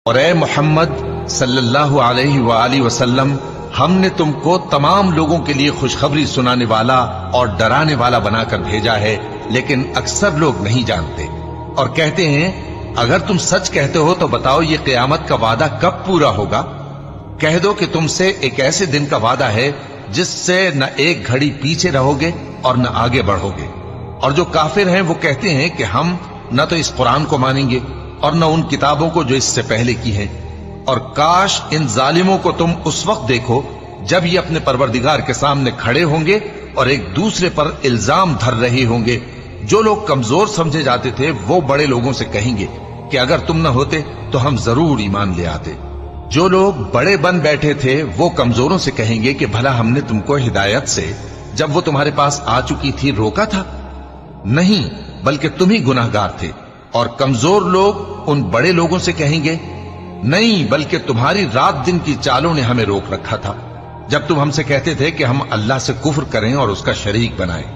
اور اے محمد صلی اللہ علیہ وآلہ وسلم، ہم نے تم کو تمام لوگوں کے لیے خوشخبری سنانے والا اور ڈرانے والا بنا کر بھیجا ہے، لیکن اکثر لوگ نہیں جانتے اور کہتے ہیں اگر تم سچ کہتے ہو تو بتاؤ یہ قیامت کا وعدہ کب پورا ہوگا؟ کہہ دو کہ تم سے ایک ایسے دن کا وعدہ ہے جس سے نہ ایک گھڑی پیچھے رہو گے اور نہ آگے بڑھو گے۔ اور جو کافر ہیں وہ کہتے ہیں کہ ہم نہ تو اس قرآن کو مانیں گے اور نہ ان کتابوں کو جو اس سے پہلے کی ہیں، اور کاش ان ظالموں کو تم اس وقت دیکھو جب یہ اپنے پروردگار کے سامنے کھڑے ہوں گے اور ایک دوسرے پر الزام دھر رہے ہوں گے۔ جو لوگ کمزور سمجھے جاتے تھے وہ بڑے لوگوں سے کہیں گے کہ اگر تم نہ ہوتے تو ہم ضرور ایمان لے آتے۔ جو لوگ بڑے بن بیٹھے تھے وہ کمزوروں سے کہیں گے کہ بھلا ہم نے تم کو ہدایت سے جب وہ تمہارے پاس آ چکی تھی روکا تھا؟ نہیں، بلکہ تم ہی گناہگار تھے۔ اور کمزور لوگ ان بڑے لوگوں سے کہیں گے نہیں، بلکہ تمہاری رات دن کی چالوں نے ہمیں روک رکھا تھا جب تم ہم سے کہتے تھے کہ ہم اللہ سے کفر کریں اور اس کا شریک بنائیں۔